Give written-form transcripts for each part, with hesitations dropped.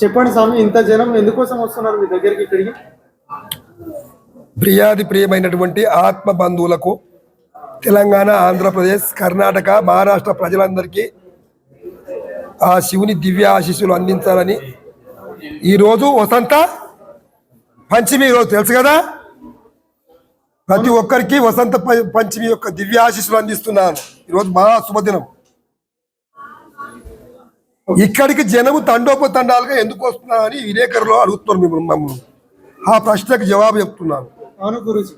చెప్పండి స్వామి, ఇంత జనం ఎందుకోసం వస్తున్నారు మీ దగ్గరికి ఇక్కడికి? ప్రియాది ప్రియమైనటువంటి ఆత్మ బంధువులకు తెలంగాణ, ఆంధ్రప్రదేశ్, కర్ణాటక, మహారాష్ట్ర ప్రజలందరికీ ఆ శివుని దివ్య ఆశీస్సులు అందించాలని ఈరోజు వసంత పంచమి రోజు తెలుసు కదా, ప్రతి ఒక్కరికి వసంత పంచమి యొక్క దివ్య ఆశీస్సులు అందిస్తున్నాను. ఈరోజు మహా శుభదినం. ఇక్కడికి జనము తండోపతండాలుగా ఎందుకు వస్తున్నారని విలేకరులు అడుగుతున్నారు మమ్మల్ని. ఆ ప్రశ్నకు జవాబు చెప్తున్నాను. అవును గురుజీ.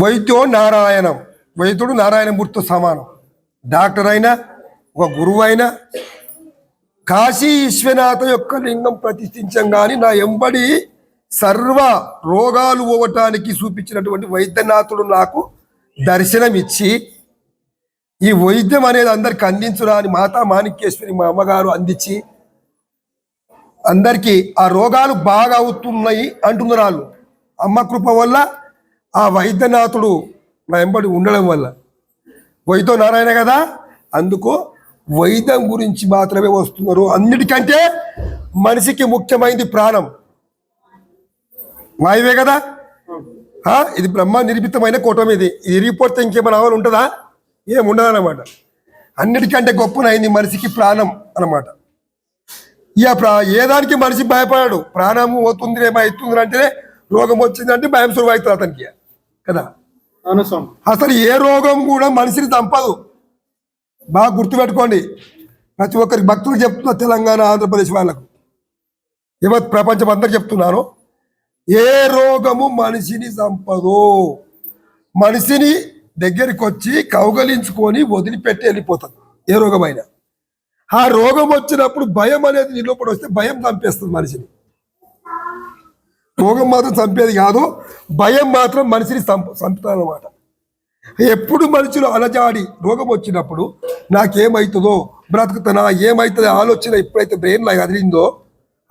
వైద్యో నారాయణం, వైద్యుడు నారాయణమూర్తితో సమానం. డాక్టర్ అయినా, ఒక గురువు అయినా, కాశీ విశ్వనాథ యొక్క లింగం ప్రతిష్ఠించంగాని నా ఎంబడి సర్వ రోగాలు పోవటానికి చూపించినటువంటి వైద్యనాథుడు నాకు దర్శనమిచ్చి ఈ వైద్యం అనేది అందరికి అందించురా అని మాతా మాణిక్యేశ్వరి మా అమ్మగారు అందించి అందరికీ ఆ రోగాలు బాగా అవుతున్నాయి అంటున్నారు వాళ్ళు. అమ్మ కృప వల్ల ఆ వైద్యనాథుడు నా ఎంబడి ఉండడం వల్ల, వైద్య నారాయణ కదా, అందుకు వైద్యం గురించి మాత్రమే వస్తున్నారు. అన్నిటికంటే మనిషికి ముఖ్యమైనది ప్రాణం, వాయువే కదా. ఇది బ్రహ్మ నిర్మితమైన కూటమి. ఇది ఇరిగిపోతే ఇంకేమైనా అవ్వాలి ఉంటుందా? ఏముండదన్నమాట. అన్నిటికంటే గొప్పనైంది మనిషికి ప్రాణం అన్నమాట. ఇక ఏ దానికి మనిషి భయపడాడు. ప్రాణము పోతుంది, ఏమవుతుంది అంటే రోగం వచ్చిందంటే భయం సులువు అవుతుంది అతనికి కదా. అసలు ఏ రోగం కూడా మనిషిని చంపదు. బాగా గుర్తుపెట్టుకోండి. ప్రతి ఒక్కరికి భక్తులు చెప్తున్నా, తెలంగాణ, ఆంధ్రప్రదేశ్ వాళ్ళకు, యావత్ ప్రపంచం అందరికి చెప్తున్నాను, ఏ రోగము మనిషిని చంపదు. మనిషిని దగ్గరికి వచ్చి కౌగలించుకొని వదిలిపెట్టి వెళ్ళిపోతుంది ఏ రోగమైనా. ఆ రోగం వచ్చినప్పుడు భయం అనేది నిలోపడి వస్తే భయం చంపేస్తుంది మనిషిని. రోగం మాత్రం చంపేది కాదు, భయం మాత్రం మనిషిని చంపుతుంది అన్నమాట. ఎప్పుడు మనుషులు అలజాడి రోగం వచ్చినప్పుడు నాకేమవుతుందో, బ్రతుకుతానా, ఏమవుతుంది ఆలోచన ఎప్పుడైతే బ్రెయిన్లో కదిలిందో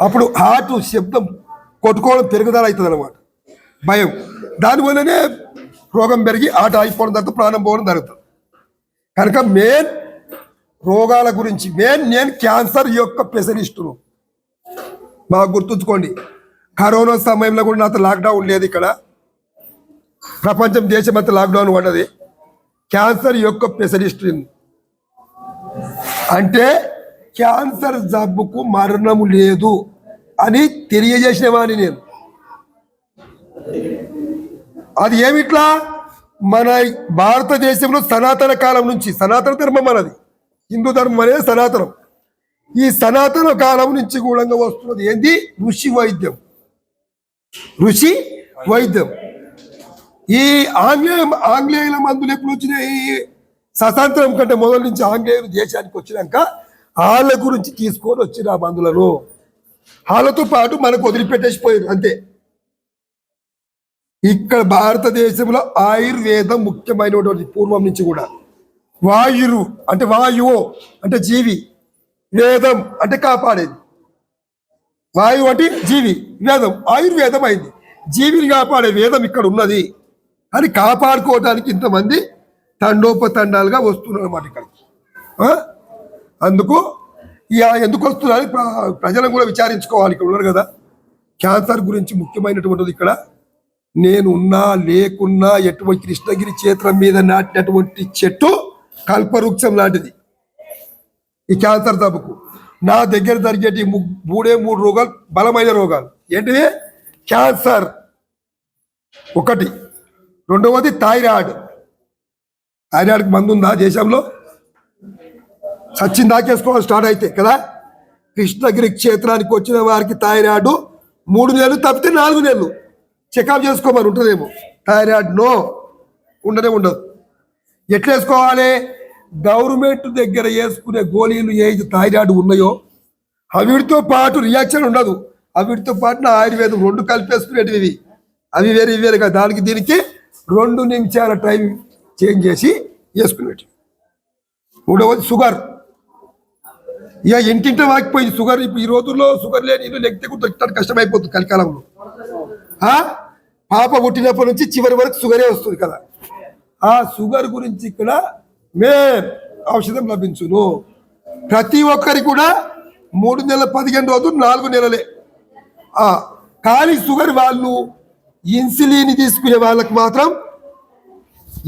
అప్పుడు హార్ట్ శబ్దం కొట్టుకోవడం, పెరుగుదల అవుతుంది అనమాట. భయం, దానివల్లనే రోగం పెరిగి ఆట అయిపోవడం, తర్వాత ప్రాణం పోవడం జరుగుతుంది. కనుక మెయిన్ రోగాల గురించి నేను క్యాన్సర్ యొక్క స్పెషలిస్టును. బాగా గుర్తుంచుకోండి. కరోనా సమయంలో కూడా నాతో లాక్డౌన్ లేదు. ఇక్కడ ప్రపంచం దేశం అంతా లాక్డౌన్ పడ్డది. క్యాన్సర్ యొక్క స్పెషలిస్ట్ అంటే క్యాన్సర్ జబ్బుకు మరణము లేదు అని తెలియజేసిన వాడిని నేను. అది ఏమిట్లా, మన భారతదేశంలో సనాతన కాలం నుంచి, సనాతన ధర్మం మనది, హిందూ ధర్మం అనేది సనాతనం. ఈ సనాతన కాలం నుంచి కూడా వస్తున్నది ఏంది? ఋషి వైద్యం. ఋషి వైద్యం. ఈ ఆంగ్లేయుల మందులు ఎప్పుడు వచ్చినాయి? స్వతంత్రం కంటే మొదల నుంచి ఆంగ్లేయులు దేశానికి వచ్చినాక వాళ్ళ గురించి తీసుకొని వచ్చిన ఆ మందులను వాళ్ళతో పాటు మనకు వదిలిపెట్టేసిపోయారు అంతే. ఇక్కడ భారతదేశంలో ఆయుర్వేదం ముఖ్యమైనటువంటి పూర్వం నుంచి కూడా. వాయురు అంటే వాయువు అంటే జీవి, వేదం అంటే కాపాడేది. వాయువు అంటే జీవి, వేదం ఆయుర్వేదం అయింది. జీవిని కాపాడే వేదం ఇక్కడ ఉన్నది అని కాపాడుకోవడానికి ఇంతమంది తండోపతండాలుగా వస్తున్నారు అన్నమాట ఇక్కడికి. అందుకు ఎందుకు వస్తున్నారు ప్రజలను కూడా విచారించుకోవాలి. ఇక్కడ ఉన్నారు కదా, క్యాన్సర్ గురించి ముఖ్యమైనటువంటిది ఇక్కడ. నేను ఉన్నా లేకున్నా ఎటువంటి కృష్ణగిరి క్షేత్రం మీద నాటినటువంటి చెట్టు కల్పవృక్షం లాంటిది ఈ క్యాన్సర్ జబ్బుకు. నా దగ్గర జరిగేటి మూడు రోగాలు బలమైన రోగాలు. ఏంటివి? క్యాన్సర్ ఒకటి, రెండవది థైరాయిడ్. థైరాయిడ్కి మందు ఉందా దేశంలో? సచిన్ దాకేసుకోవాలి స్టార్ట్ అయితే కదా. కృష్ణగిరి క్షేత్రానికి వచ్చిన వారికి థైరాయిడ్ 3 నెలలు తప్పితే 4 నెలలు చెకప్ చేసుకోమని ఉంటుందేమో. థైరాయిడ్ నో, ఉండనే ఉండదు. ఎట్లా వేసుకోవాలి? గవర్నమెంట్ దగ్గర వేసుకునే గోళీలు ఏది థైరాయిడ్ ఉన్నాయో అవిటితో పాటు రియాక్షన్ ఉండదు. అవిటితో పాటు నా ఆయుర్వేదం 2 కలిపేసుకునేటివి. అవి వేరే ఇవి వేరే కదా. దానికి దీనికి 2 నిమిషాల టైం చేంజ్ చేసి వేసుకునేటివి. మూడవది షుగర్. ఇక ఇంటింట వాకిపోయింది షుగర్. ఈ రోజుల్లో షుగర్ లేని ఇల్లు లెక్కితే కూడా కష్టమైపోతుంది కలికాలంలో. పాప పుట్టినప్పటి నుంచి చివరి వరకు షుగరే వస్తుంది కదా. ఆ షుగర్ గురించి ఇక్కడ ఔషధం లభించును. ప్రతి ఒక్కరికి కూడా 3 నెలల 15 రోజులు 4 నెలలే. కానీ షుగర్ వాళ్ళు ఇన్సులిన్ తీసుకునే వాళ్ళకి మాత్రం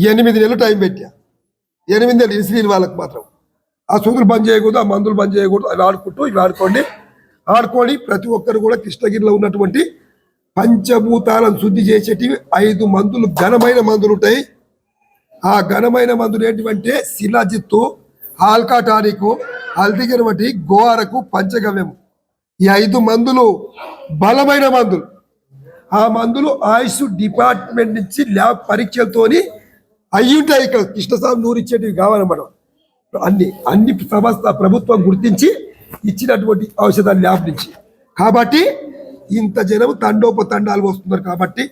8 నెలలు టైం పెట్టా. 8 నెలలు ఇన్సులిన్ వాళ్ళకి మాత్రం. ఆ సూదులు బంద్ చేయకూడదు, ఆ మందులు బంద్ చేయకూడదు. అవి ఆడుకుంటూ ఇవి ఆడుకొని ప్రతి ఒక్కరు కూడా కృష్ణగిరిలో ఉన్నటువంటి పంచభూతాలను శుద్ధి చేసేటివి 5 మందులు, ఘనమైన మందులు ఉంటాయి. ఆ ఘనమైన మందులు ఏంటివంటే శిలాజిత్తు, ఆల్కాటానికు, హల్దిగిరవటి, గోవారకు, పంచగవ్యము. ఈ 5 మందులు బలమైన మందులు. ఆ మందులు ఆయుష్ డిపార్ట్మెంట్ నుంచి ల్యాబ్ పరీక్షలతోని అయ్యి ఉంటాయి. ఇక్కడ కృష్ణస్వామి నూరిచ్చేటివి కావాలన్నమాట. అన్ని సంస్థ ప్రభుత్వం గుర్తించి ఇచ్చినటువంటి ఔషధాలు ల్యాబ్ నుంచి. కాబట్టి ఇంత జనం తండోపతండాలు వస్తున్నారు. కాబట్టి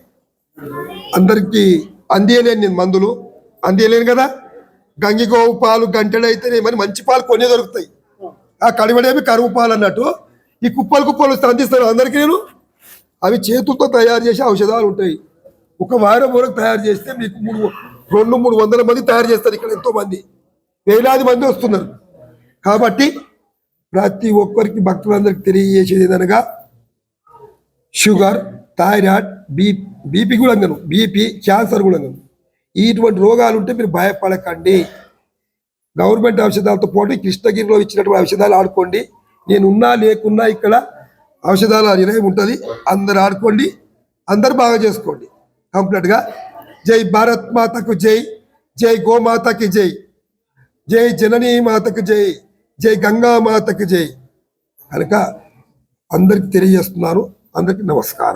అందరికీ అందేలేని మందులు అందేలేను కదా. గంగిగోవు పాలు గంటెడైతే మరి మంచి పాలు కొన్ని దొరుకుతాయి. ఆ కడివడేమి కరువు పాలు అన్నట్టు ఈ కుప్పలు అందిస్తాను అందరికీ నేను. అవి చేతులతో తయారు చేసే ఔషధాలు ఉంటాయి. ఒక వారం వరకు తయారు చేస్తే మీకు 200-300 మంది తయారు చేస్తారు. ఇక్కడ ఎంతో మంది, వేలాది మంది వస్తున్నారు. కాబట్టి ప్రతి ఒక్కరికి భక్తులందరికీ తెలియజేసేది ఏదనగా షుగర్, థైరాయిడ్, బీపీ కూడా అంగను, బీపీ, క్యాన్సర్ కూడా అంగను. ఇటువంటి రోగాలు ఉంటే మీరు భయపడకండి. గవర్నమెంట్ ఔషధాలతో పాటు కృష్ణగిరిలో ఇచ్చినటువంటి ఔషధాలు ఆడుకోండి. నేను ఉన్నా లేకున్నా ఇక్కడ ఔషధాల నిలయం ఉంటుంది. అందరు ఆడుకోండి, అందరు బాగా చేసుకోండి కంప్లీట్గా. జై భారత్ మాతకు జై, జై గోమాతకి జై, జై జననీ మాతకు జై, జై గంగా మాతకు జై. కనుక అందరికి తెలియజేస్తున్నారు. అందరికి నమస్కారం.